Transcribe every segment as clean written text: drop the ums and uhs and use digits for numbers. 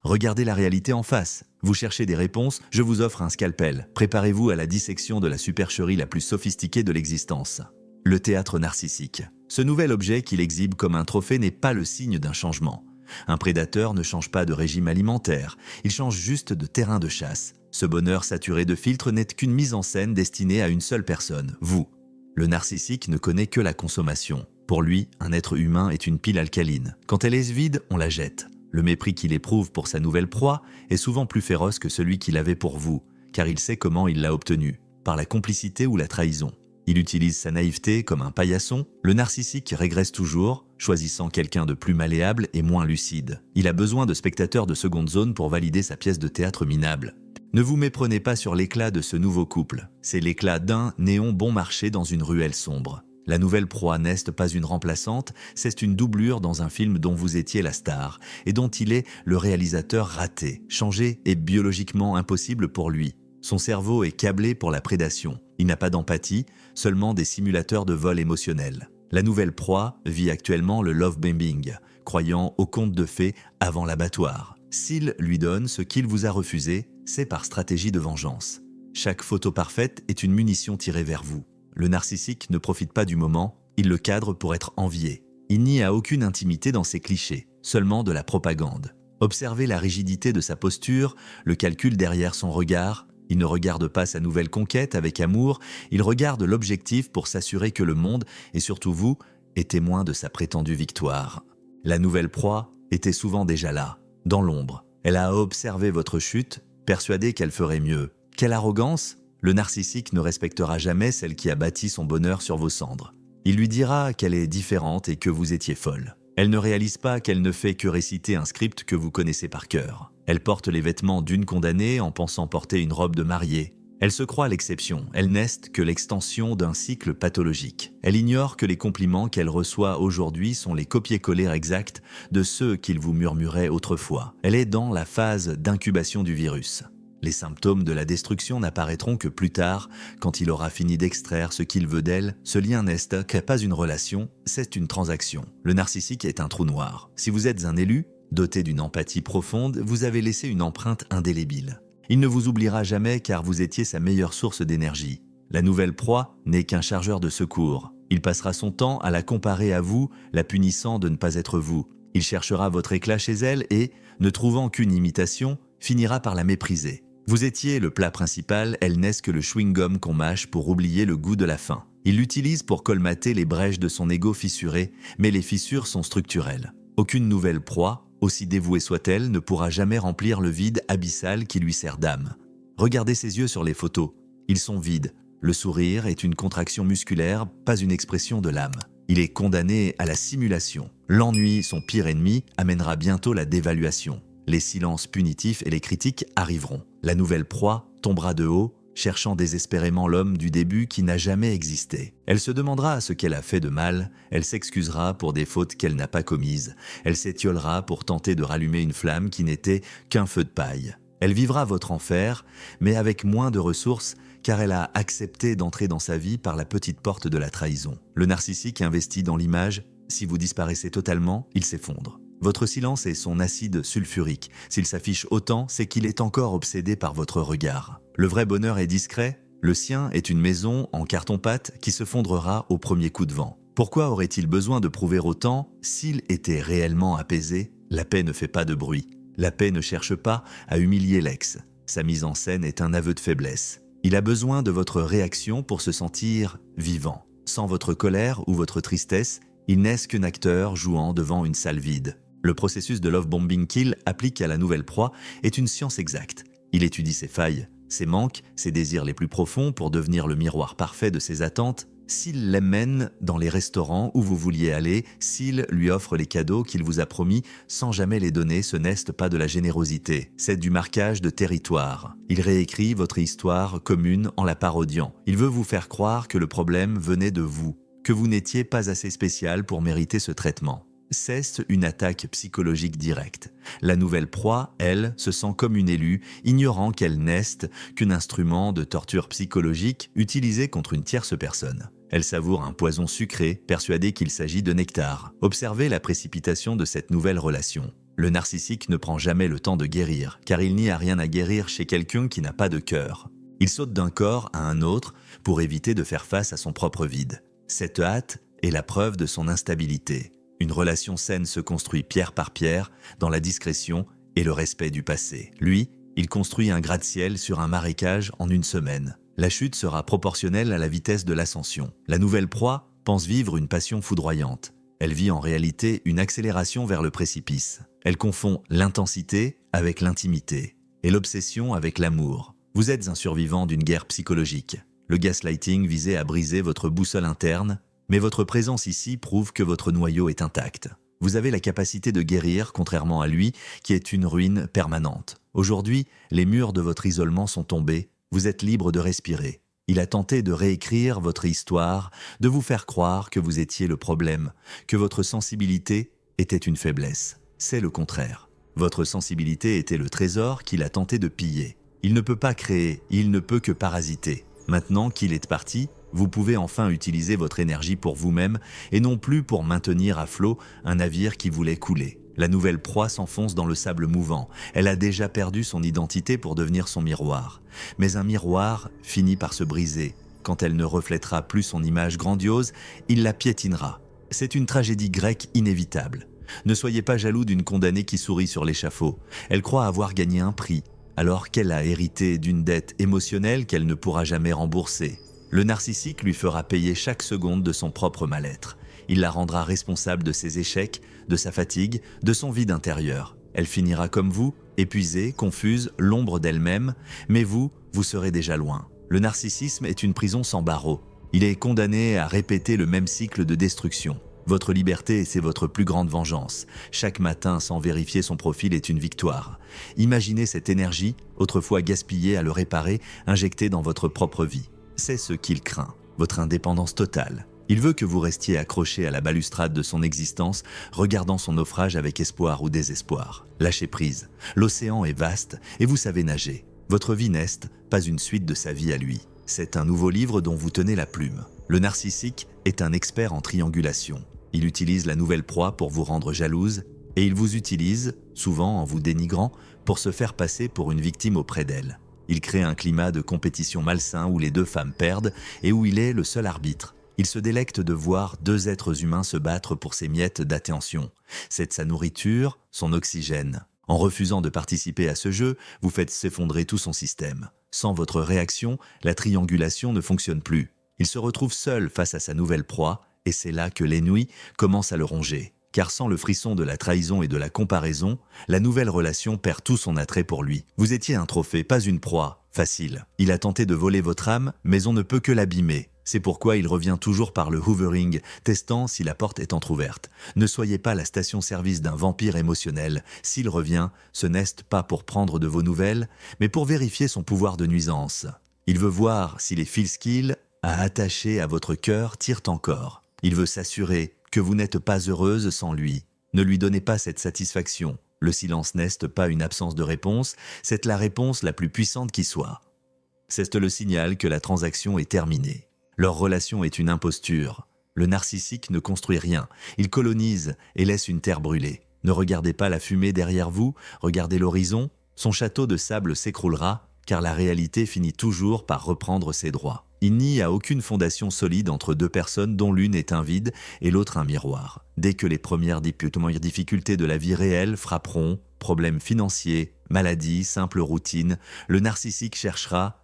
Regardez la réalité en face. Vous cherchez des réponses, je vous offre un scalpel. Préparez-vous à la dissection de la supercherie la plus sophistiquée de l'existence. Le théâtre narcissique. Ce nouvel objet qu'il exhibe comme un trophée n'est pas le signe d'un changement. Un prédateur ne change pas de régime alimentaire, il change juste de terrain de chasse. Ce bonheur saturé de filtres n'est qu'une mise en scène destinée à une seule personne, vous. Le narcissique ne connaît que la consommation. Pour lui, un être humain est une pile alcaline. Quand elle est vide, on la jette. Le mépris qu'il éprouve pour sa nouvelle proie est souvent plus féroce que celui qu'il avait pour vous, car il sait comment il l'a obtenu, par la complicité ou la trahison. Il utilise sa naïveté comme un paillasson. Le narcissique régresse toujours, choisissant quelqu'un de plus malléable et moins lucide. Il a besoin de spectateurs de seconde zone pour valider sa pièce de théâtre minable. Ne vous méprenez pas sur l'éclat de ce nouveau couple. C'est l'éclat d'un néon bon marché dans une ruelle sombre. La nouvelle proie n'est pas une remplaçante, c'est une doublure dans un film dont vous étiez la star et dont il est le réalisateur raté. Changer est biologiquement impossible pour lui. Son cerveau est câblé pour la prédation. Il n'a pas d'empathie, seulement des simulateurs de vol émotionnel. La nouvelle proie vit actuellement le love bombing, croyant au conte de fées avant l'abattoir. S'il lui donne ce qu'il vous a refusé, c'est par stratégie de vengeance. Chaque photo parfaite est une munition tirée vers vous. Le narcissique ne profite pas du moment, il le cadre pour être envié. Il n'y a aucune intimité dans ses clichés, seulement de la propagande. Observez la rigidité de sa posture, le calcul derrière son regard. Il ne regarde pas sa nouvelle conquête avec amour, il regarde l'objectif pour s'assurer que le monde, et surtout vous, est témoin de sa prétendue victoire. La nouvelle proie était souvent déjà là, dans l'ombre. Elle a observé votre chute, persuadée qu'elle ferait mieux. Quelle arrogance! Le narcissique ne respectera jamais celle qui a bâti son bonheur sur vos cendres. Il lui dira qu'elle est différente et que vous étiez folle. Elle ne réalise pas qu'elle ne fait que réciter un script que vous connaissez par cœur. Elle porte les vêtements d'une condamnée en pensant porter une robe de mariée. Elle se croit l'exception, elle n'est que l'extension d'un cycle pathologique. Elle ignore que les compliments qu'elle reçoit aujourd'hui sont les copier-coller exacts de ceux qu'il vous murmurait autrefois. Elle est dans la phase d'incubation du virus. Les symptômes de la destruction n'apparaîtront que plus tard, quand il aura fini d'extraire ce qu'il veut d'elle. Ce lien n'est pas une relation, c'est une transaction. Le narcissique est un trou noir. Si vous êtes un élu, doté d'une empathie profonde, vous avez laissé une empreinte indélébile. Il ne vous oubliera jamais car vous étiez sa meilleure source d'énergie. La nouvelle proie n'est qu'un chargeur de secours. Il passera son temps à la comparer à vous, la punissant de ne pas être vous. Il cherchera votre éclat chez elle et, ne trouvant qu'une imitation, finira par la mépriser. Vous étiez le plat principal, elle n'est que le chewing-gum qu'on mâche pour oublier le goût de la faim. Il l'utilise pour colmater les brèches de son ego fissuré, mais les fissures sont structurelles. Aucune nouvelle proie, aussi dévouée soit-elle, ne pourra jamais remplir le vide abyssal qui lui sert d'âme. Regardez ses yeux sur les photos. Ils sont vides. Le sourire est une contraction musculaire, pas une expression de l'âme. Il est condamné à la simulation. L'ennui, son pire ennemi, amènera bientôt la dévaluation. Les silences punitifs et les critiques arriveront. La nouvelle proie tombera de haut, cherchant désespérément l'homme du début qui n'a jamais existé. Elle se demandera ce qu'elle a fait de mal, elle s'excusera pour des fautes qu'elle n'a pas commises, elle s'étiolera pour tenter de rallumer une flamme qui n'était qu'un feu de paille. Elle vivra votre enfer, mais avec moins de ressources, car elle a accepté d'entrer dans sa vie par la petite porte de la trahison. Le narcissique investit dans l'image, si vous disparaissez totalement, il s'effondre. Votre silence est son acide sulfurique. S'il s'affiche autant, c'est qu'il est encore obsédé par votre regard. Le vrai bonheur est discret. Le sien est une maison en carton-pâte qui se fondrera au premier coup de vent. Pourquoi aurait-il besoin de prouver autant s'il était réellement apaisé? La paix ne fait pas de bruit. La paix ne cherche pas à humilier l'ex. Sa mise en scène est un aveu de faiblesse. Il a besoin de votre réaction pour se sentir vivant. Sans votre colère ou votre tristesse, il n'est qu'un acteur jouant devant une salle vide. Le processus de love bombing kill applique à la nouvelle proie est une science exacte. Il étudie ses failles, ses manques, ses désirs les plus profonds pour devenir le miroir parfait de ses attentes. S'il l'emmène dans les restaurants où vous vouliez aller, s'il lui offre les cadeaux qu'il vous a promis sans jamais les donner, ce n'est pas de la générosité, c'est du marquage de territoire. Il réécrit votre histoire commune en la parodiant. Il veut vous faire croire que le problème venait de vous, que vous n'étiez pas assez spécial pour mériter ce traitement. C'est une attaque psychologique directe. La nouvelle proie, elle, se sent comme une élue, ignorant qu'elle n'est qu'un instrument de torture psychologique utilisé contre une tierce personne. Elle savoure un poison sucré, persuadée qu'il s'agit de nectar. Observez la précipitation de cette nouvelle relation. Le narcissique ne prend jamais le temps de guérir, car il n'y a rien à guérir chez quelqu'un qui n'a pas de cœur. Il saute d'un corps à un autre pour éviter de faire face à son propre vide. Cette hâte est la preuve de son instabilité. Une relation saine se construit pierre par pierre, dans la discrétion et le respect du passé. Lui, il construit un gratte-ciel sur un marécage en une semaine. La chute sera proportionnelle à la vitesse de l'ascension. La nouvelle proie pense vivre une passion foudroyante. Elle vit en réalité une accélération vers le précipice. Elle confond l'intensité avec l'intimité et l'obsession avec l'amour. Vous êtes un survivant d'une guerre psychologique. Le gaslighting visait à briser votre boussole interne, mais votre présence ici prouve que votre noyau est intact. Vous avez la capacité de guérir, contrairement à lui, qui est une ruine permanente. Aujourd'hui, les murs de votre isolement sont tombés, vous êtes libre de respirer. Il a tenté de réécrire votre histoire, de vous faire croire que vous étiez le problème, que votre sensibilité était une faiblesse. C'est le contraire. Votre sensibilité était le trésor qu'il a tenté de piller. Il ne peut pas créer, il ne peut que parasiter. Maintenant qu'il est parti, vous pouvez enfin utiliser votre énergie pour vous-même et non plus pour maintenir à flot un navire qui voulait couler. La nouvelle proie s'enfonce dans le sable mouvant. Elle a déjà perdu son identité pour devenir son miroir. Mais un miroir finit par se briser. Quand elle ne reflètera plus son image grandiose, il la piétinera. C'est une tragédie grecque inévitable. Ne soyez pas jaloux d'une condamnée qui sourit sur l'échafaud. Elle croit avoir gagné un prix, alors qu'elle a hérité d'une dette émotionnelle qu'elle ne pourra jamais rembourser. Le narcissique lui fera payer chaque seconde de son propre mal-être. Il la rendra responsable de ses échecs, de sa fatigue, de son vide intérieur. Elle finira comme vous, épuisée, confuse, l'ombre d'elle-même, mais vous serez déjà loin. Le narcissisme est une prison sans barreaux. Il est condamné à répéter le même cycle de destruction. Votre liberté, c'est votre plus grande vengeance. Chaque matin, sans vérifier son profil, est une victoire. Imaginez cette énergie, autrefois gaspillée à le réparer, injectée dans votre propre vie. C'est ce qu'il craint, votre indépendance totale. Il veut que vous restiez accroché à la balustrade de son existence, regardant son naufrage avec espoir ou désespoir. Lâchez prise. L'océan est vaste et vous savez nager. Votre vie n'est pas une suite de sa vie à lui. C'est un nouveau livre dont vous tenez la plume. Le narcissique est un expert en triangulation. Il utilise la nouvelle proie pour vous rendre jalouse et il vous utilise, souvent en vous dénigrant, pour se faire passer pour une victime auprès d'elle. Il crée un climat de compétition malsain où les deux femmes perdent et où il est le seul arbitre. Il se délecte de voir deux êtres humains se battre pour ses miettes d'attention. C'est sa nourriture, son oxygène. En refusant de participer à ce jeu, vous faites s'effondrer tout son système. Sans votre réaction, la triangulation ne fonctionne plus. Il se retrouve seul face à sa nouvelle proie, et c'est là que l'ennui commence à le ronger. Car sans le frisson de la trahison et de la comparaison, la nouvelle relation perd tout son attrait pour lui. Vous étiez un trophée, pas une proie. Facile. Il a tenté de voler votre âme, mais on ne peut que l'abîmer. C'est pourquoi il revient toujours par le hoovering, testant si la porte est entr'ouverte. Ne soyez pas la station-service d'un vampire émotionnel. S'il revient, ce n'est pas pour prendre de vos nouvelles, mais pour vérifier son pouvoir de nuisance. Il veut voir si les fils qu'il a attachés à votre cœur tirent encore. Il veut s'assurer que vous n'êtes pas heureuse sans lui. Ne lui donnez pas cette satisfaction. Le silence n'est pas une absence de réponse, c'est la réponse la plus puissante qui soit. C'est le signal que la transaction est terminée. Leur relation est une imposture. Le narcissique ne construit rien, il colonise et laisse une terre brûlée. Ne regardez pas la fumée derrière vous, regardez l'horizon. Son château de sable s'écroulera, car la réalité finit toujours par reprendre ses droits. Il n'y a aucune fondation solide entre deux personnes dont l'une est un vide et l'autre un miroir. Dès que les premières difficultés de la vie réelle frapperont, problèmes financiers, maladies, simple routine, le narcissique cherchera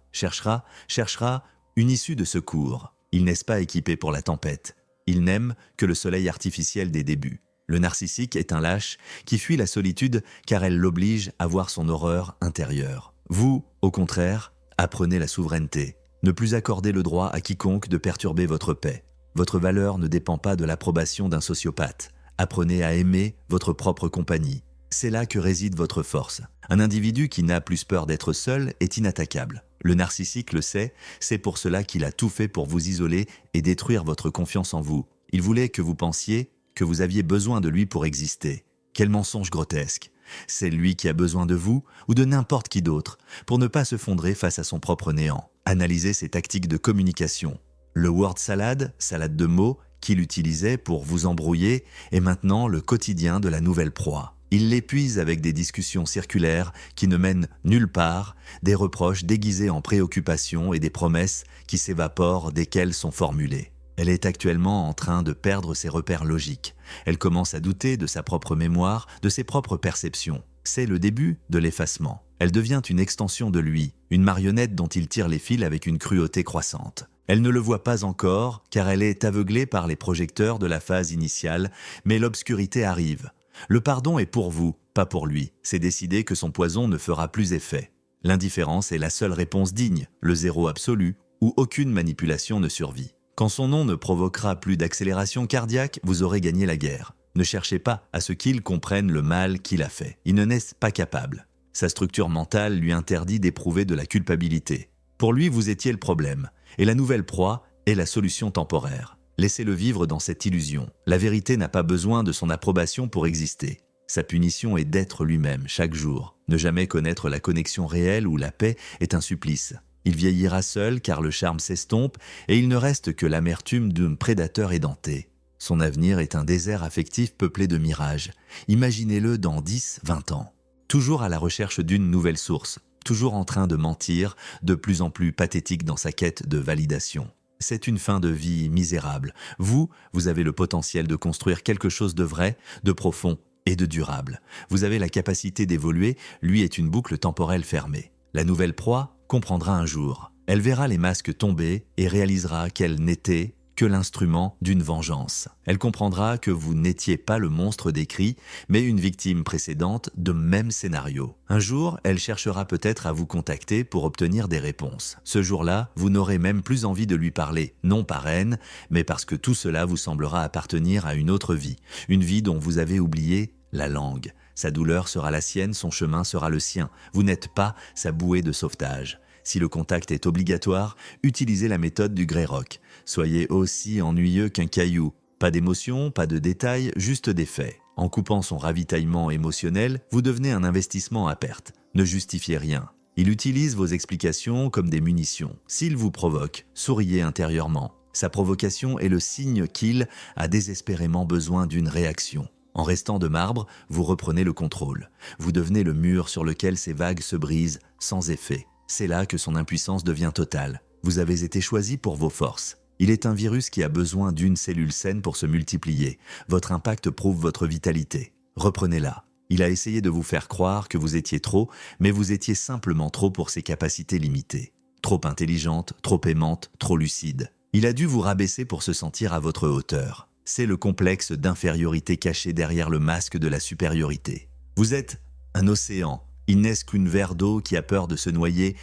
une issue de secours. Il n'est pas équipé pour la tempête. Il n'aime que le soleil artificiel des débuts. Le narcissique est un lâche qui fuit la solitude car elle l'oblige à voir son horreur intérieure. Vous, au contraire, apprenez la souveraineté. Ne plus accorder le droit à quiconque de perturber votre paix. Votre valeur ne dépend pas de l'approbation d'un sociopathe. Apprenez à aimer votre propre compagnie. C'est là que réside votre force. Un individu qui n'a plus peur d'être seul est inattaquable. Le narcissique le sait, c'est pour cela qu'il a tout fait pour vous isoler et détruire votre confiance en vous. Il voulait que vous pensiez que vous aviez besoin de lui pour exister. Quel mensonge grotesque! C'est lui qui a besoin de vous ou de n'importe qui d'autre pour ne pas se fondrer face à son propre néant. Analysez ses tactiques de communication. Le word salad de mots qu'il utilisait pour vous embrouiller est maintenant le quotidien de la nouvelle proie. Il l'épuise avec des discussions circulaires qui ne mènent nulle part, des reproches déguisés en préoccupations et des promesses qui s'évaporent dès qu'elles sont formulées. Elle est actuellement en train de perdre ses repères logiques. Elle commence à douter de sa propre mémoire, de ses propres perceptions. C'est le début de l'effacement. Elle devient une extension de lui, une marionnette dont il tire les fils avec une cruauté croissante. Elle ne le voit pas encore, car elle est aveuglée par les projecteurs de la phase initiale, mais l'obscurité arrive. Le pardon est pour vous, pas pour lui. C'est décidé que son poison ne fera plus effet. L'indifférence est la seule réponse digne, le zéro absolu, où aucune manipulation ne survit. Quand son nom ne provoquera plus d'accélération cardiaque, vous aurez gagné la guerre. Ne cherchez pas à ce qu'il comprenne le mal qu'il a fait. Il n'en est pas capable. Sa structure mentale lui interdit d'éprouver de la culpabilité. Pour lui, vous étiez le problème, et la nouvelle proie est la solution temporaire. Laissez-le vivre dans cette illusion. La vérité n'a pas besoin de son approbation pour exister. Sa punition est d'être lui-même chaque jour. Ne jamais connaître la connexion réelle ou la paix est un supplice. Il vieillira seul car le charme s'estompe et il ne reste que l'amertume d'un prédateur édenté. Son avenir est un désert affectif peuplé de mirages. Imaginez-le dans 10, 20 ans. Toujours à la recherche d'une nouvelle source, toujours en train de mentir, de plus en plus pathétique dans sa quête de validation. C'est une fin de vie misérable. Vous avez le potentiel de construire quelque chose de vrai, de profond et de durable. Vous avez la capacité d'évoluer, lui est une boucle temporelle fermée. La nouvelle proie comprendra un jour. Elle verra les masques tomber et réalisera qu'elle n'était que l'instrument d'une vengeance. Elle comprendra que vous n'étiez pas le monstre décrit, mais une victime précédente de même scénario. Un jour, elle cherchera peut-être à vous contacter pour obtenir des réponses. Ce jour-là, vous n'aurez même plus envie de lui parler, non par haine, mais parce que tout cela vous semblera appartenir à une autre vie, une vie dont vous avez oublié la langue. Sa douleur sera la sienne, son chemin sera le sien. Vous n'êtes pas sa bouée de sauvetage. Si le contact est obligatoire, utilisez la méthode du Greyrock. Soyez aussi ennuyeux qu'un caillou. Pas d'émotion, pas de détails, juste des faits. En coupant son ravitaillement émotionnel, vous devenez un investissement à perte. Ne justifiez rien. Il utilise vos explications comme des munitions. S'il vous provoque, souriez intérieurement. Sa provocation est le signe qu'il a désespérément besoin d'une réaction. En restant de marbre, vous reprenez le contrôle. Vous devenez le mur sur lequel ces vagues se brisent sans effet. C'est là que son impuissance devient totale. Vous avez été choisi pour vos forces. Il est un virus qui a besoin d'une cellule saine pour se multiplier. Votre impact prouve votre vitalité. Reprenez-la. Il a essayé de vous faire croire que vous étiez trop, mais vous étiez simplement trop pour ses capacités limitées. Trop intelligente, trop aimante, trop lucide. Il a dû vous rabaisser pour se sentir à votre hauteur. C'est le complexe d'infériorité caché derrière le masque de la supériorité. Vous êtes un océan. Il n'est qu'une verre d'eau qui a peur de se noyer.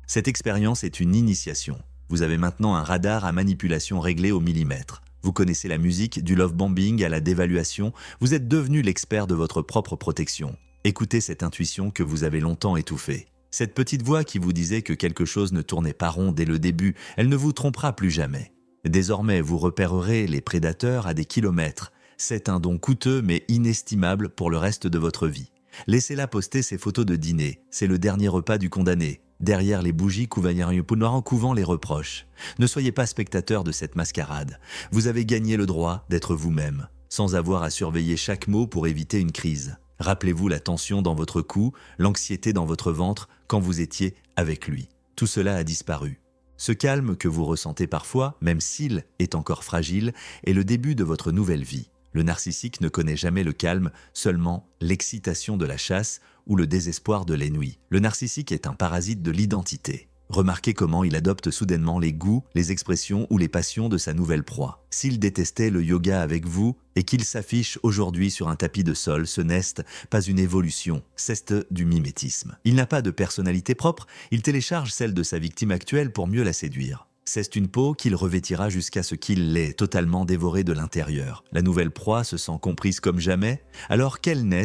Cette expérience est une initiation. Vous avez maintenant un radar à manipulation réglé au millimètre. Vous connaissez la musique, du love bombing à la dévaluation. Vous êtes devenu l'expert de votre propre protection. Écoutez cette intuition que vous avez longtemps étouffée. Cette petite voix qui vous disait que quelque chose ne tournait pas rond dès le début, elle ne vous trompera plus jamais. Désormais, vous repérerez les prédateurs à des kilomètres. C'est un don coûteux mais inestimable pour le reste de votre vie. Laissez-la poster ses photos de dîner. C'est le dernier repas du condamné. Derrière les bougies couvant les reproches. Ne soyez pas spectateur de cette mascarade. Vous avez gagné le droit d'être vous-même, sans avoir à surveiller chaque mot pour éviter une crise. Rappelez-vous la tension dans votre cou, l'anxiété dans votre ventre quand vous étiez avec lui. Tout cela a disparu. Ce calme que vous ressentez parfois, même s'il est encore fragile, est le début de votre nouvelle vie. Le narcissique ne connaît jamais le calme, seulement l'excitation de la chasse ou le désespoir de l'ennui. Le narcissique est un parasite de l'identité. Remarquez comment il adopte soudainement les goûts, les expressions ou les passions de sa nouvelle proie. S'il détestait le yoga avec vous et qu'il s'affiche aujourd'hui sur un tapis de sol, ce n'est pas une évolution, c'est du mimétisme. Il n'a pas de personnalité propre, il télécharge celle de sa victime actuelle pour mieux la séduire. C'est une peau qu'il revêtira jusqu'à ce qu'il l'ait totalement dévorée de l'intérieur. La nouvelle proie se sent comprise comme jamais, alors qu'elle n'est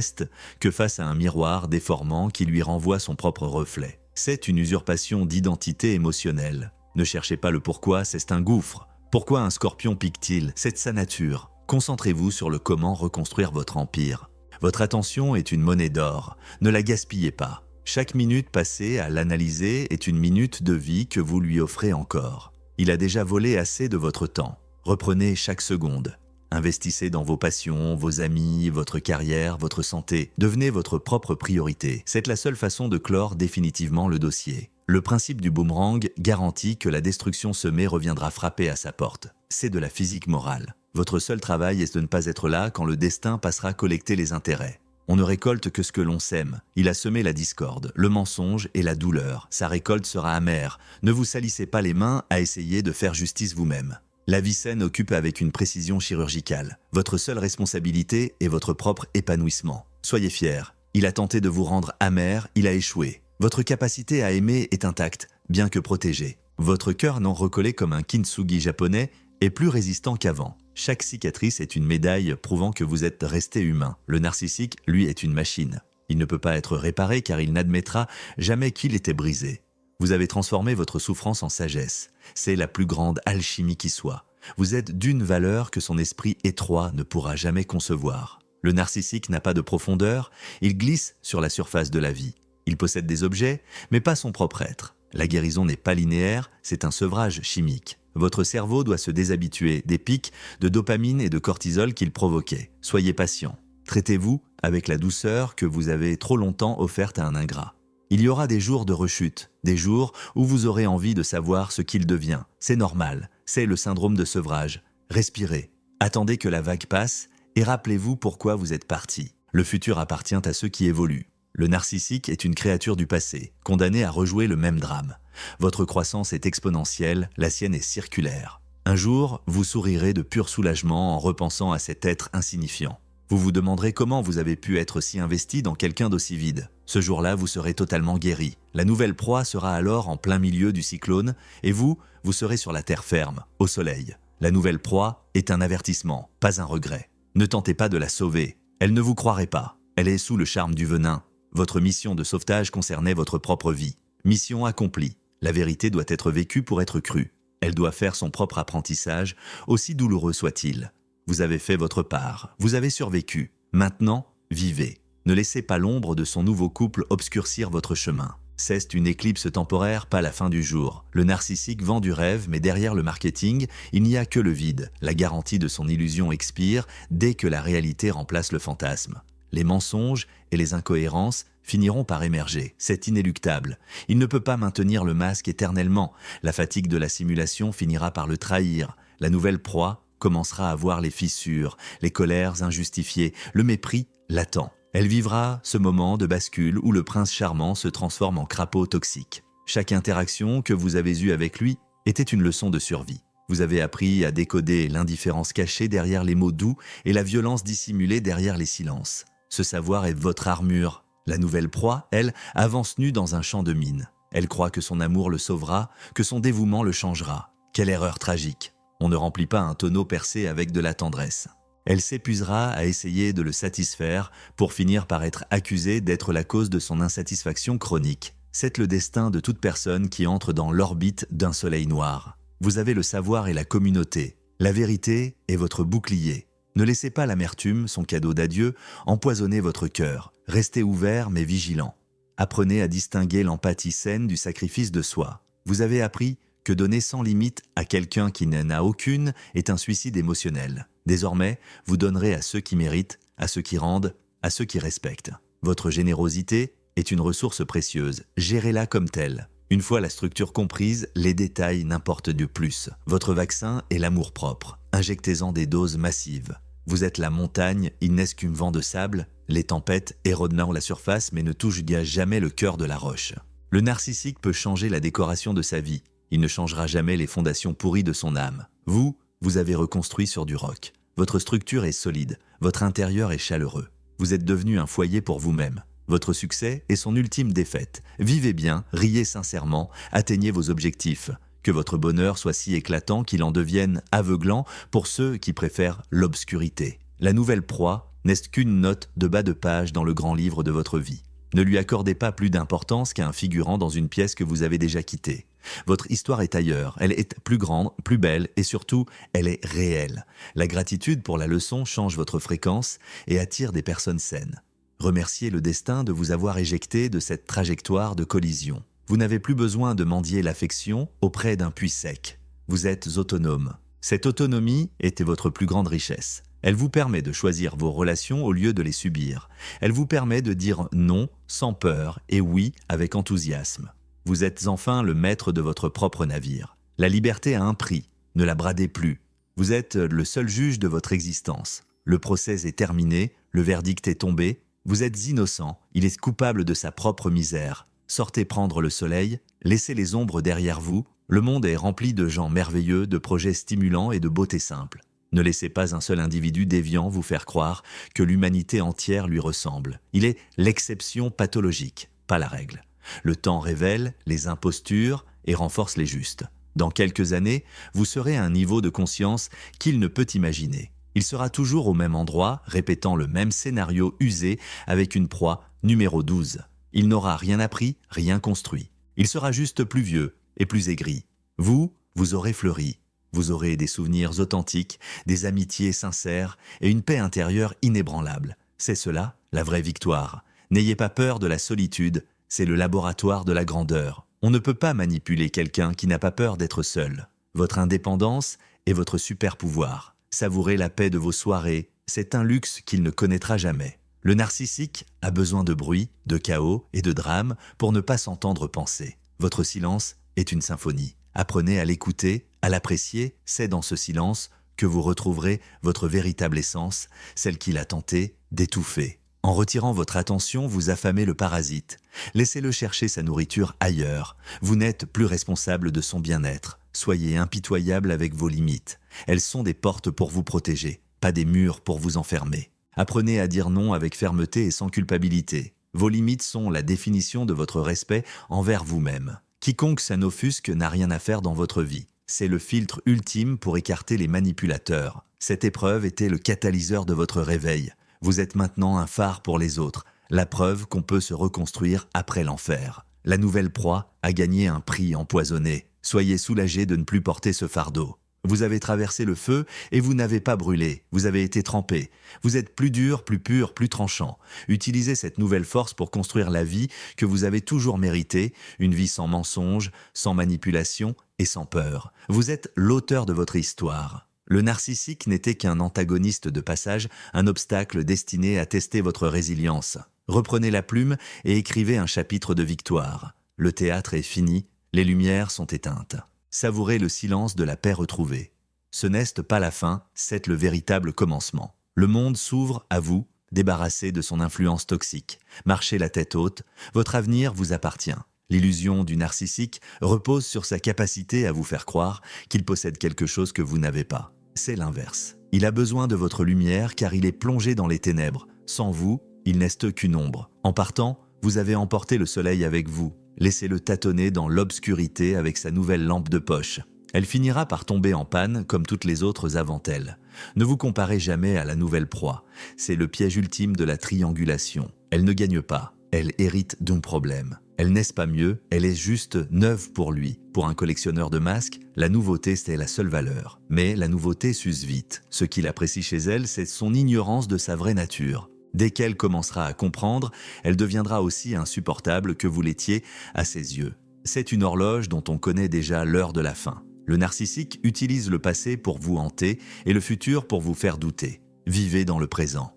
que face à un miroir déformant qui lui renvoie son propre reflet. C'est une usurpation d'identité émotionnelle. Ne cherchez pas le pourquoi, c'est un gouffre. Pourquoi un scorpion pique-t-il? C'est sa nature. Concentrez-vous sur le comment reconstruire votre empire. Votre attention est une monnaie d'or. Ne la gaspillez pas. Chaque minute passée à l'analyser est une minute de vie que vous lui offrez encore. Il a déjà volé assez de votre temps. Reprenez chaque seconde. Investissez dans vos passions, vos amis, votre carrière, votre santé. Devenez votre propre priorité. C'est la seule façon de clore définitivement le dossier. Le principe du boomerang garantit que la destruction semée reviendra frapper à sa porte. C'est de la physique morale. Votre seul travail est de ne pas être là quand le destin passera collecter les intérêts. On ne récolte que ce que l'on sème. Il a semé la discorde, le mensonge et la douleur. Sa récolte sera amère. Ne vous salissez pas les mains à essayer de faire justice vous-même. La vie saine occupe avec une précision chirurgicale. Votre seule responsabilité est votre propre épanouissement. Soyez fiers. Il a tenté de vous rendre amer, il a échoué. Votre capacité à aimer est intacte, bien que protégée. Votre cœur non recollé comme un kintsugi japonais est plus résistant qu'avant. Chaque cicatrice est une médaille prouvant que vous êtes resté humain. Le narcissique, lui, est une machine. Il ne peut pas être réparé car il n'admettra jamais qu'il était brisé. Vous avez transformé votre souffrance en sagesse. C'est la plus grande alchimie qui soit. Vous êtes d'une valeur que son esprit étroit ne pourra jamais concevoir. Le narcissique n'a pas de profondeur, il glisse sur la surface de la vie. Il possède des objets, mais pas son propre être. La guérison n'est pas linéaire, c'est un sevrage chimique. Votre cerveau doit se déshabituer des pics de dopamine et de cortisol qu'il provoquait. Soyez patient. Traitez-vous avec la douceur que vous avez trop longtemps offerte à un ingrat. Il y aura des jours de rechute, des jours où vous aurez envie de savoir ce qu'il devient. C'est normal, c'est le syndrome de sevrage. Respirez, attendez que la vague passe et rappelez-vous pourquoi vous êtes parti. Le futur appartient à ceux qui évoluent. Le narcissique est une créature du passé, condamnée à rejouer le même drame. Votre croissance est exponentielle, la sienne est circulaire. Un jour, vous sourirez de pur soulagement en repensant à cet être insignifiant. Vous vous demanderez comment vous avez pu être si investi dans quelqu'un d'aussi vide. Ce jour-là, vous serez totalement guéri. La nouvelle proie sera alors en plein milieu du cyclone et vous serez sur la terre ferme, au soleil. La nouvelle proie est un avertissement, pas un regret. Ne tentez pas de la sauver. Elle ne vous croirait pas. Elle est sous le charme du venin. Votre mission de sauvetage concernait votre propre vie. Mission accomplie. La vérité doit être vécue pour être crue. Elle doit faire son propre apprentissage, aussi douloureux soit-il. Vous avez fait votre part, vous avez survécu. Maintenant, vivez. Ne laissez pas l'ombre de son nouveau couple obscurcir votre chemin. C'est une éclipse temporaire, pas la fin du jour. Le narcissique vend du rêve, mais derrière le marketing, il n'y a que le vide. La garantie de son illusion expire dès que la réalité remplace le fantasme. Les mensonges et les incohérences finiront par émerger. C'est inéluctable. Il ne peut pas maintenir le masque éternellement. La fatigue de la simulation finira par le trahir. La nouvelle proie commencera à voir les fissures, les colères injustifiées, le mépris latent. Elle vivra ce moment de bascule où le prince charmant se transforme en crapaud toxique. Chaque interaction que vous avez eue avec lui était une leçon de survie. Vous avez appris à décoder l'indifférence cachée derrière les mots doux et la violence dissimulée derrière les silences. Ce savoir est votre armure. La nouvelle proie, elle, avance nue dans un champ de mine. Elle croit que son amour le sauvera, que son dévouement le changera. Quelle erreur tragique! On ne remplit pas un tonneau percé avec de la tendresse. Elle s'épuisera à essayer de le satisfaire pour finir par être accusée d'être la cause de son insatisfaction chronique. C'est le destin de toute personne qui entre dans l'orbite d'un soleil noir. Vous avez le savoir et la communauté. La vérité est votre bouclier. Ne laissez pas l'amertume, son cadeau d'adieu, empoisonner votre cœur. Restez ouvert mais vigilant. Apprenez à distinguer l'empathie saine du sacrifice de soi. Vous avez appris que donner sans limite à quelqu'un qui n'en a aucune est un suicide émotionnel. Désormais, vous donnerez à ceux qui méritent, à ceux qui rendent, à ceux qui respectent. Votre générosité est une ressource précieuse. Gérez-la comme telle. Une fois la structure comprise, les détails n'importent de plus. Votre vaccin est l'amour-propre. Injectez-en des doses massives. Vous êtes la montagne, il n'est qu'un vent de sable, les tempêtes érodent la surface mais ne touchent jamais le cœur de la roche. Le narcissique peut changer la décoration de sa vie. Il ne changera jamais les fondations pourries de son âme. Vous avez reconstruit sur du roc. Votre structure est solide, votre intérieur est chaleureux. Vous êtes devenu un foyer pour vous-même. Votre succès est son ultime défaite. Vivez bien, riez sincèrement, atteignez vos objectifs. Que votre bonheur soit si éclatant qu'il en devienne aveuglant pour ceux qui préfèrent l'obscurité. La nouvelle proie n'est qu'une note de bas de page dans le grand livre de votre vie. Ne lui accordez pas plus d'importance qu'à un figurant dans une pièce que vous avez déjà quittée. Votre histoire est ailleurs, elle est plus grande, plus belle et surtout, elle est réelle. La gratitude pour la leçon change votre fréquence et attire des personnes saines. Remerciez le destin de vous avoir éjecté de cette trajectoire de collision. Vous n'avez plus besoin de mendier l'affection auprès d'un puits sec. Vous êtes autonome. Cette autonomie était votre plus grande richesse. Elle vous permet de choisir vos relations au lieu de les subir. Elle vous permet de dire non sans peur et oui avec enthousiasme. Vous êtes enfin le maître de votre propre navire. La liberté a un prix, ne la bradez plus. Vous êtes le seul juge de votre existence. Le procès est terminé, le verdict est tombé. Vous êtes innocent, il est coupable de sa propre misère. Sortez prendre le soleil, laissez les ombres derrière vous. Le monde est rempli de gens merveilleux, de projets stimulants et de beauté simple. Ne laissez pas un seul individu déviant vous faire croire que l'humanité entière lui ressemble. Il est l'exception pathologique, pas la règle. Le temps révèle les impostures et renforce les justes. Dans quelques années, vous serez à un niveau de conscience qu'il ne peut imaginer. Il sera toujours au même endroit, répétant le même scénario usé avec une proie numéro 12. Il n'aura rien appris, rien construit. Il sera juste plus vieux et plus aigri. Vous aurez fleuri. Vous aurez des souvenirs authentiques, des amitiés sincères et une paix intérieure inébranlable. C'est cela, la vraie victoire. N'ayez pas peur de la solitude, c'est le laboratoire de la grandeur. On ne peut pas manipuler quelqu'un qui n'a pas peur d'être seul. Votre indépendance est votre super pouvoir. Savourez la paix de vos soirées, c'est un luxe qu'il ne connaîtra jamais. Le narcissique a besoin de bruit, de chaos et de drame pour ne pas s'entendre penser. Votre silence est une symphonie. Apprenez à l'écouter, à l'apprécier, c'est dans ce silence que vous retrouverez votre véritable essence, celle qu'il a tenté d'étouffer. En retirant votre attention, vous affamez le parasite. Laissez-le chercher sa nourriture ailleurs. Vous n'êtes plus responsable de son bien-être. Soyez impitoyable avec vos limites. Elles sont des portes pour vous protéger, pas des murs pour vous enfermer. Apprenez à dire non avec fermeté et sans culpabilité. Vos limites sont la définition de votre respect envers vous-même. Quiconque s'en offusque n'a rien à faire dans votre vie. C'est le filtre ultime pour écarter les manipulateurs. Cette épreuve était le catalyseur de votre réveil. Vous êtes maintenant un phare pour les autres, la preuve qu'on peut se reconstruire après l'enfer. La nouvelle proie a gagné un prix empoisonné. Soyez soulagés de ne plus porter ce fardeau. Vous avez traversé le feu et vous n'avez pas brûlé, vous avez été trempé. Vous êtes plus dur, plus pur, plus tranchant. Utilisez cette nouvelle force pour construire la vie que vous avez toujours méritée, une vie sans mensonge, sans manipulation et sans peur. Vous êtes l'auteur de votre histoire. Le narcissique n'était qu'un antagoniste de passage, un obstacle destiné à tester votre résilience. Reprenez la plume et écrivez un chapitre de victoire. Le théâtre est fini, les lumières sont éteintes. Savourez le silence de la paix retrouvée. Ce n'est pas la fin, c'est le véritable commencement. Le monde s'ouvre à vous, débarrassé de son influence toxique. Marchez la tête haute, votre avenir vous appartient. L'illusion du narcissique repose sur sa capacité à vous faire croire qu'il possède quelque chose que vous n'avez pas. C'est l'inverse. Il a besoin de votre lumière car il est plongé dans les ténèbres. Sans vous, il n'est qu'une ombre. En partant, vous avez emporté le soleil avec vous. Laissez-le tâtonner dans l'obscurité avec sa nouvelle lampe de poche. Elle finira par tomber en panne comme toutes les autres avant elle. Ne vous comparez jamais à la nouvelle proie. C'est le piège ultime de la triangulation. Elle ne gagne pas. Elle hérite d'un problème. Elle n'est pas mieux, elle est juste neuve pour lui. Pour un collectionneur de masques, la nouveauté c'est la seule valeur. Mais la nouveauté s'use vite. Ce qu'il apprécie chez elle, c'est son ignorance de sa vraie nature. Dès qu'elle commencera à comprendre, elle deviendra aussi insupportable que vous l'étiez à ses yeux. C'est une horloge dont on connaît déjà l'heure de la fin. Le narcissique utilise le passé pour vous hanter et le futur pour vous faire douter. Vivez dans le présent.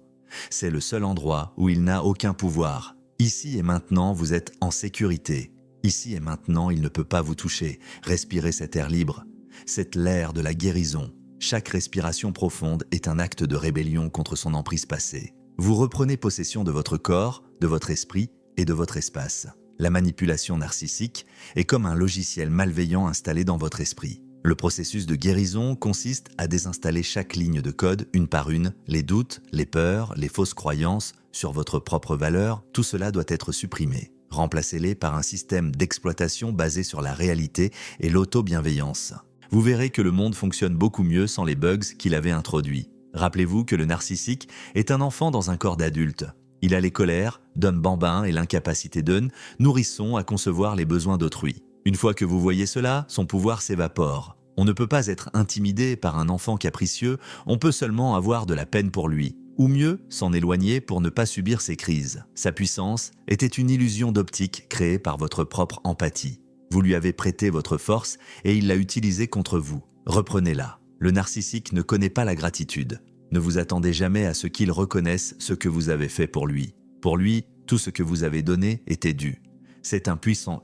C'est le seul endroit où il n'a aucun pouvoir. Ici et maintenant, vous êtes en sécurité. Ici et maintenant, il ne peut pas vous toucher. Respirez cet air libre. C'est l'air de la guérison. Chaque respiration profonde est un acte de rébellion contre son emprise passée. Vous reprenez possession de votre corps, de votre esprit et de votre espace. La manipulation narcissique est comme un logiciel malveillant installé dans votre esprit. Le processus de guérison consiste à désinstaller chaque ligne de code une par une, les doutes, les peurs, les fausses croyances sur votre propre valeur, tout cela doit être supprimé. Remplacez-les par un système d'exploitation basé sur la réalité et l'auto-bienveillance. Vous verrez que le monde fonctionne beaucoup mieux sans les bugs qu'il avait introduits. Rappelez-vous que le narcissique est un enfant dans un corps d'adulte. Il a les colères, d'homme bambin et l'incapacité d'un nourrisson à concevoir les besoins d'autrui. Une fois que vous voyez cela, son pouvoir s'évapore. On ne peut pas être intimidé par un enfant capricieux, on peut seulement avoir de la peine pour lui. Ou mieux, s'en éloigner pour ne pas subir ses crises. Sa puissance était une illusion d'optique créée par votre propre empathie. Vous lui avez prêté votre force et il l'a utilisée contre vous. Reprenez-la. Le narcissique ne connaît pas la gratitude. Ne vous attendez jamais à ce qu'il reconnaisse ce que vous avez fait pour lui. Pour lui, tout ce que vous avez donné était dû. C'est un puissant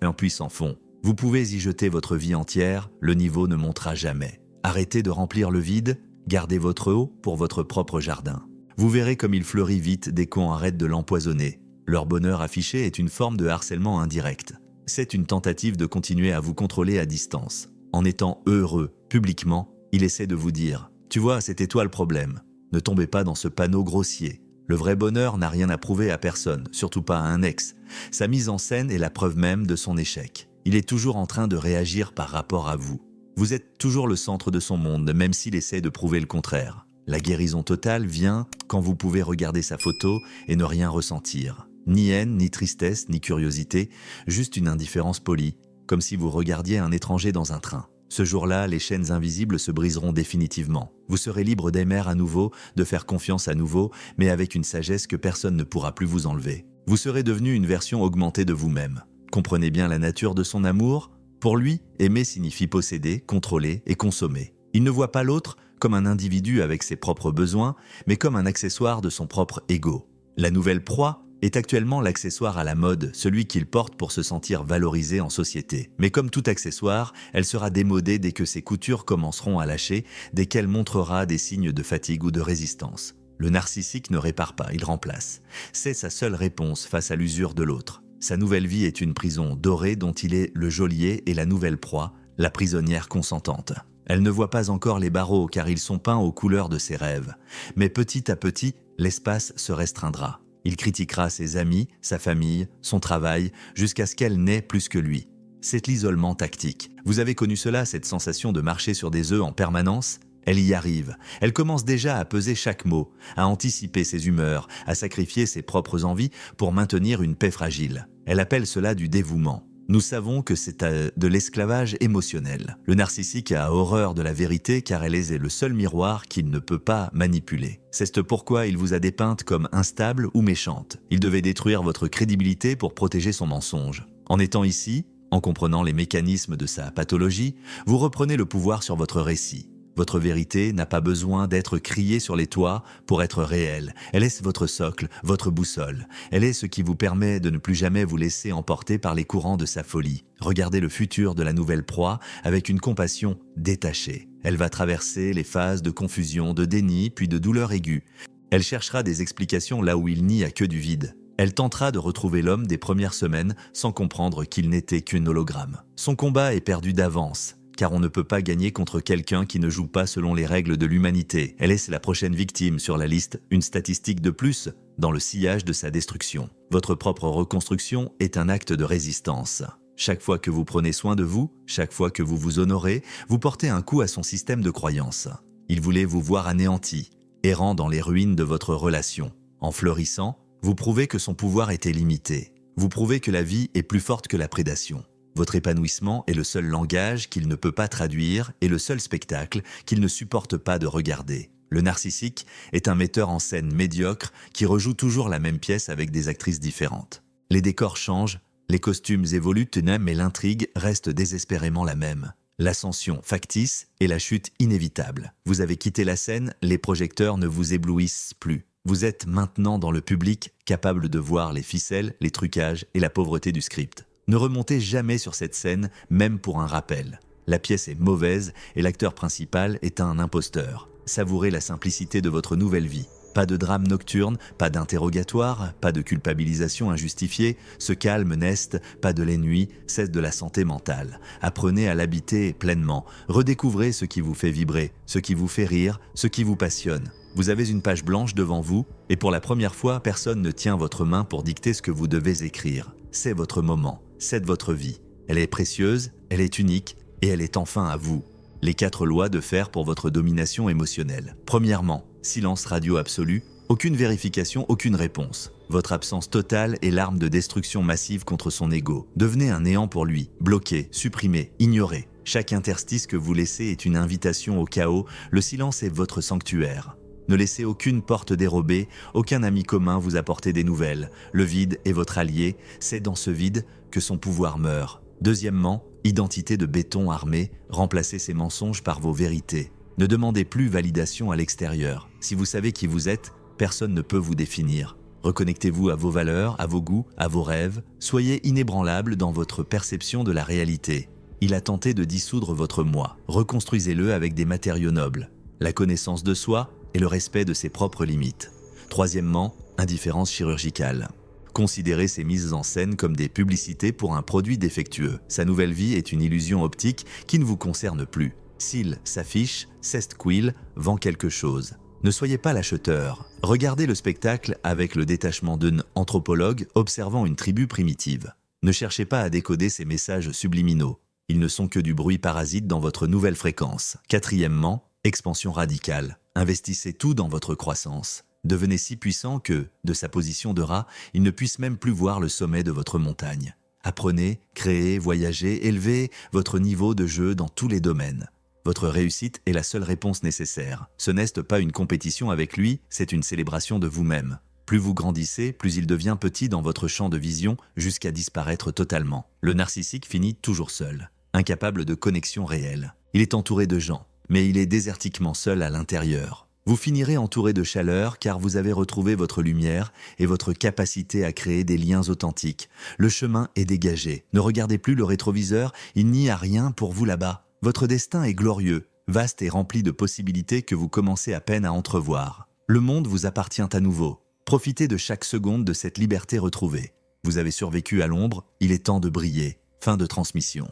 fond. Vous pouvez y jeter votre vie entière, le niveau ne montera jamais. Arrêtez de remplir le vide, gardez votre eau pour votre propre jardin. Vous verrez comme il fleurit vite dès qu'on arrête de l'empoisonner. Leur bonheur affiché est une forme de harcèlement indirect. C'est une tentative de continuer à vous contrôler à distance. En étant heureux, publiquement, il essaie de vous dire « Tu vois, c'était toi le problème. Ne tombez pas dans ce panneau grossier. Le vrai bonheur n'a rien à prouver à personne, surtout pas à un ex. Sa mise en scène est la preuve même de son échec. Il est toujours en train de réagir par rapport à vous. Vous êtes toujours le centre de son monde, même s'il essaie de prouver le contraire. La guérison totale vient quand vous pouvez regarder sa photo et ne rien ressentir. Ni haine, ni tristesse, ni curiosité, juste une indifférence polie, comme si vous regardiez un étranger dans un train. Ce jour-là, les chaînes invisibles se briseront définitivement. Vous serez libre d'aimer à nouveau, de faire confiance à nouveau, mais avec une sagesse que personne ne pourra plus vous enlever. Vous serez devenu une version augmentée de vous-même. Comprenez bien la nature de son amour. Pour lui, aimer signifie posséder, contrôler et consommer. Il ne voit pas l'autre comme un individu avec ses propres besoins, mais comme un accessoire de son propre ego. La nouvelle proie est actuellement l'accessoire à la mode, celui qu'il porte pour se sentir valorisé en société. Mais comme tout accessoire, elle sera démodée dès que ses coutures commenceront à lâcher, dès qu'elle montrera des signes de fatigue ou de résistance. Le narcissique ne répare pas, il remplace. C'est sa seule réponse face à l'usure de l'autre. Sa nouvelle vie est une prison dorée dont il est le geôlier et la nouvelle proie, la prisonnière consentante. Elle ne voit pas encore les barreaux car ils sont peints aux couleurs de ses rêves. Mais petit à petit, l'espace se restreindra. Il critiquera ses amis, sa famille, son travail, jusqu'à ce qu'elle n'ait plus que lui. C'est l'isolement tactique. Vous avez connu cela, cette sensation de marcher sur des œufs en permanence ? Elle y arrive. Elle commence déjà à peser chaque mot, à anticiper ses humeurs, à sacrifier ses propres envies pour maintenir une paix fragile. Elle appelle cela du dévouement. Nous savons que c'est de l'esclavage émotionnel. Le narcissique a horreur de la vérité car elle est le seul miroir qu'il ne peut pas manipuler. C'est pourquoi il vous a dépeinte comme instable ou méchante. Il devait détruire votre crédibilité pour protéger son mensonge. En étant ici, en comprenant les mécanismes de sa pathologie, vous reprenez le pouvoir sur votre récit. Votre vérité n'a pas besoin d'être criée sur les toits pour être réelle. Elle est votre socle, votre boussole. Elle est ce qui vous permet de ne plus jamais vous laisser emporter par les courants de sa folie. Regardez le futur de la nouvelle proie avec une compassion détachée. Elle va traverser les phases de confusion, de déni, puis de douleur aiguë. Elle cherchera des explications là où il n'y a que du vide. Elle tentera de retrouver l'homme des premières semaines sans comprendre qu'il n'était qu'un hologramme. Son combat est perdu d'avance. Car on ne peut pas gagner contre quelqu'un qui ne joue pas selon les règles de l'humanité. Elle est la prochaine victime sur la liste, une statistique de plus dans le sillage de sa destruction. Votre propre reconstruction est un acte de résistance. Chaque fois que vous prenez soin de vous, chaque fois que vous vous honorez, vous portez un coup à son système de croyance. Il voulait vous voir anéanti, errant dans les ruines de votre relation. En fleurissant, vous prouvez que son pouvoir était limité. Vous prouvez que la vie est plus forte que la prédation. Votre épanouissement est le seul langage qu'il ne peut pas traduire et le seul spectacle qu'il ne supporte pas de regarder. Le narcissique est un metteur en scène médiocre qui rejoue toujours la même pièce avec des actrices différentes. Les décors changent, les costumes évoluent, mais l'intrigue reste désespérément la même. L'ascension factice et la chute inévitable. Vous avez quitté la scène, les projecteurs ne vous éblouissent plus. Vous êtes maintenant dans le public, capable de voir les ficelles, les trucages et la pauvreté du script. Ne remontez jamais sur cette scène, même pour un rappel. La pièce est mauvaise et l'acteur principal est un imposteur. Savourez la simplicité de votre nouvelle vie. Pas de drame nocturne, pas d'interrogatoire, pas de culpabilisation injustifiée. Ce calme n'est pas de l'ennui, c'est de la santé mentale. Apprenez à l'habiter pleinement. Redécouvrez ce qui vous fait vibrer, ce qui vous fait rire, ce qui vous passionne. Vous avez une page blanche devant vous et pour la première fois, personne ne tient votre main pour dicter ce que vous devez écrire. C'est votre moment. C'est votre vie. Elle est précieuse, elle est unique et elle est enfin à vous. Les 4 lois de fer pour votre domination émotionnelle. Premièrement, silence radio absolu, aucune vérification, aucune réponse. Votre absence totale est l'arme de destruction massive contre son ego. Devenez un néant pour lui, bloqué, supprimé, ignoré. Chaque interstice que vous laissez est une invitation au chaos, le silence est votre sanctuaire. Ne laissez aucune porte dérobée, aucun ami commun vous apporter des nouvelles. Le vide est votre allié, c'est dans ce vide que son pouvoir meurt. Deuxièmement, identité de béton armé, remplacez ces mensonges par vos vérités. Ne demandez plus validation à l'extérieur. Si vous savez qui vous êtes, personne ne peut vous définir. Reconnectez-vous à vos valeurs, à vos goûts, à vos rêves. Soyez inébranlable dans votre perception de la réalité. Il a tenté de dissoudre votre moi. Reconstruisez-le avec des matériaux nobles. La connaissance de soi et le respect de ses propres limites. Troisièmement, indifférence chirurgicale. Considérez ces mises en scène comme des publicités pour un produit défectueux. Sa nouvelle vie est une illusion optique qui ne vous concerne plus. S'il s'affiche, Cestquil vend quelque chose. Ne soyez pas l'acheteur. Regardez le spectacle avec le détachement d'un anthropologue observant une tribu primitive. Ne cherchez pas à décoder ces messages subliminaux. Ils ne sont que du bruit parasite dans votre nouvelle fréquence. Quatrièmement, expansion radicale. Investissez tout dans votre croissance. Devenez si puissant que, de sa position de rat, il ne puisse même plus voir le sommet de votre montagne. Apprenez, créez, voyagez, élevez votre niveau de jeu dans tous les domaines. Votre réussite est la seule réponse nécessaire. Ce n'est pas une compétition avec lui, c'est une célébration de vous-même. Plus vous grandissez, plus il devient petit dans votre champ de vision jusqu'à disparaître totalement. Le narcissique finit toujours seul, incapable de connexion réelle. Il est entouré de gens, mais il est désertiquement seul à l'intérieur. Vous finirez entouré de chaleur car vous avez retrouvé votre lumière et votre capacité à créer des liens authentiques. Le chemin est dégagé. Ne regardez plus le rétroviseur, il n'y a rien pour vous là-bas. Votre destin est glorieux, vaste et rempli de possibilités que vous commencez à peine à entrevoir. Le monde vous appartient à nouveau. Profitez de chaque seconde de cette liberté retrouvée. Vous avez survécu à l'ombre, il est temps de briller. Fin de transmission.